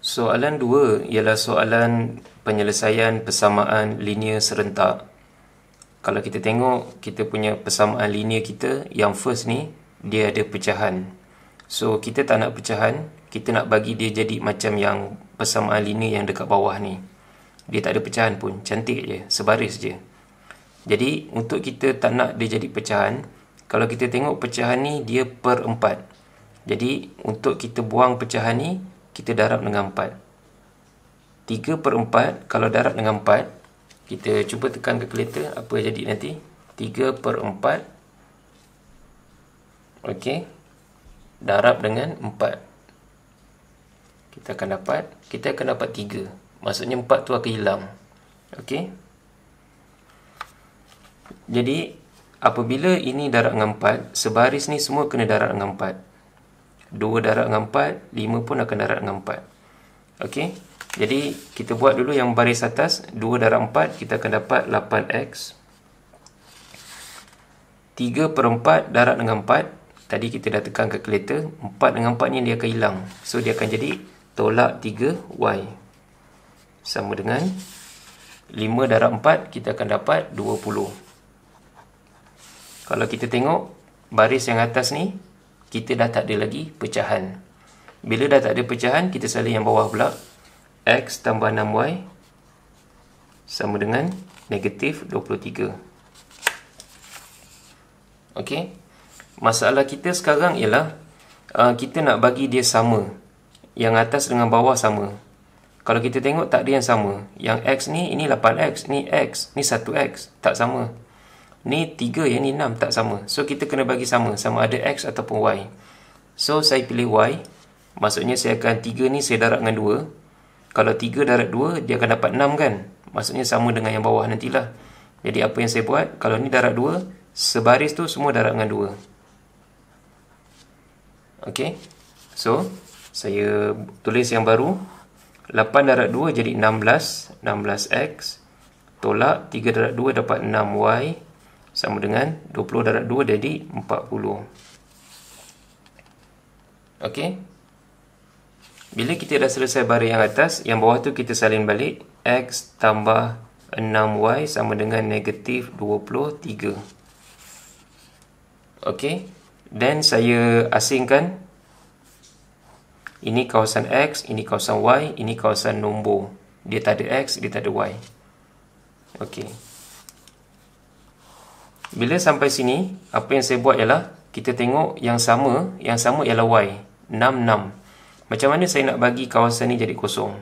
Soalan 2 ialah soalan penyelesaian persamaan linear serentak. Kalau kita tengok kita punya persamaan linear kita, yang first ni dia ada pecahan. So kita tak nak pecahan, kita nak bagi dia jadi macam yang persamaan linear yang dekat bawah ni. Dia tak ada pecahan pun, cantik je, sebaris je. Jadi untuk kita tak nak dia jadi pecahan, kalau kita tengok pecahan ni dia per 4. Jadi untuk kita buang pecahan ni, kita darab dengan 4. 3/4 kalau darab dengan 4, kita cuba tekan kalkulator apa jadi nanti. 3/4 okey, darab dengan 4, kita akan dapat 3. Maksudnya 4 tu akan hilang. Okey, jadi apabila ini darab dengan 4, sebaris ni semua kena darab dengan 4. 2 darab dengan 4, 5 pun akan darab dengan 4. Okey, jadi kita buat dulu yang baris atas. 2 darab 4, kita akan dapat 8x. 3/4 darab dengan 4, tadi kita dah tekan kalkulator, 4 dengan 4 ni dia akan hilang. So dia akan jadi tolak 3y, sama dengan 5 darab 4, kita akan dapat 20. Kalau kita tengok baris yang atas ni, kita dah tak ada lagi pecahan. Bila dah tak ada pecahan, kita salin yang bawah pula. X tambah 6y sama dengan negatif 23. Okey, masalah kita sekarang ialah kita nak bagi dia sama, yang atas dengan bawah sama. Kalau kita tengok tak ada yang sama. Yang x ni, ini 8x, ni x, ni 1x, tak sama. Ni 3, yang ni 6, tak sama. So kita kena bagi sama, sama ada x ataupun y. So saya pilih y. Maksudnya saya akan 3 ni saya darab dengan 2. Kalau 3 darab 2, dia akan dapat 6 kan. Maksudnya sama dengan yang bawah nantilah. Jadi apa yang saya buat, kalau ni darab 2, sebaris tu semua darab dengan 2. Okey, so saya tulis yang baru. 8 darab 2 jadi 16, 16x. Tolak 3 darab 2 dapat 6y, sama dengan 20 darab 2 jadi 40. Okey, bila kita dah selesai baris yang atas, yang bawah tu kita salin balik. X tambah 6y sama dengan negatif 23. Okey, dan saya asingkan. Ini kawasan X, ini kawasan Y, ini kawasan nombor. Dia tak ada X, dia tak ada Y. Okey, bila sampai sini, apa yang saya buat ialah kita tengok yang sama ialah Y, 66. Macam mana saya nak bagi kawasan ni jadi kosong?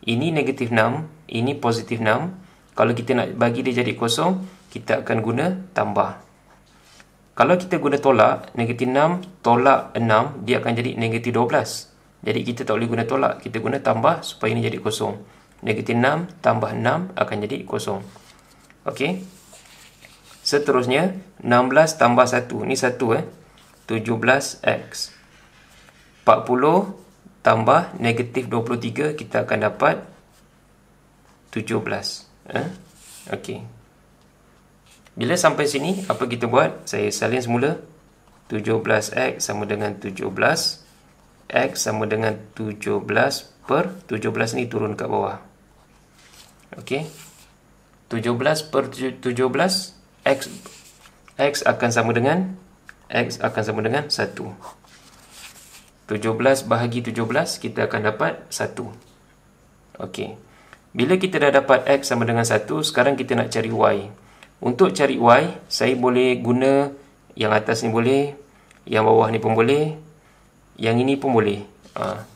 Ini negatif 6, ini positif 6. Kalau kita nak bagi dia jadi kosong, kita akan guna tambah. Kalau kita guna tolak, negatif 6 tolak 6, dia akan jadi negatif 12. Jadi kita tak boleh guna tolak, kita guna tambah supaya ini jadi kosong. Negatif 6 tambah 6 akan jadi kosong. Okey, seterusnya 16 tambah 1, ni 1 17x. 40 tambah negatif 23, kita akan dapat 17. Okey, bila sampai sini, apa kita buat? Saya salin semula. 17x sama dengan 17. X sama dengan 17 per 17 ni turun kat bawah. Okey, 17 per 17, X akan sama dengan 1. 17 bahagi 17, kita akan dapat 1. Okey, bila kita dah dapat X sama dengan 1, sekarang kita nak cari Y. Untuk cari Y, saya boleh guna yang atas ni boleh, yang bawah ni pun boleh, yang ini pun boleh.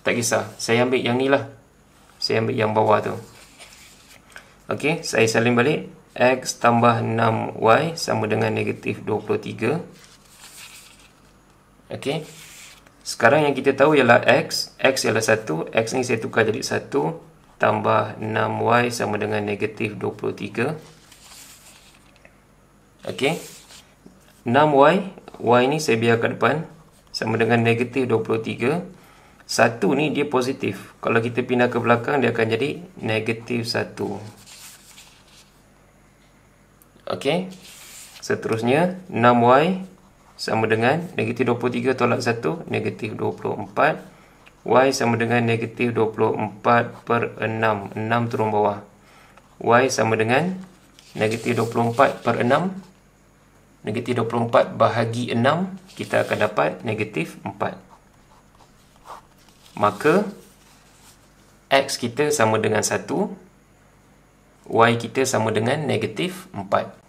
Tak kisah, saya ambil yang ni lah. Saya ambil yang bawah tu. Okey, saya salin balik. X tambah 6y sama dengan negatif 23. Okey, sekarang yang kita tahu ialah X ialah 1. X ni saya tukar jadi 1 tambah 6y sama dengan negatif 23. Okey, 6y, y ni saya biar kat depan, sama dengan negatif 23. 1 ni dia positif. Kalau kita pindah ke belakang, dia akan jadi negatif 1. Okey, seterusnya 6y sama dengan negatif 23 tolak 1, negatif 24. Y sama dengan negatif 24 per 6. 6 turun bawah. Y sama dengan negatif 24 per 6. Negatif 24 bahagi 6. Kita akan dapat negatif 4. Maka X kita sama dengan 1. Y kita sama dengan negatif 4.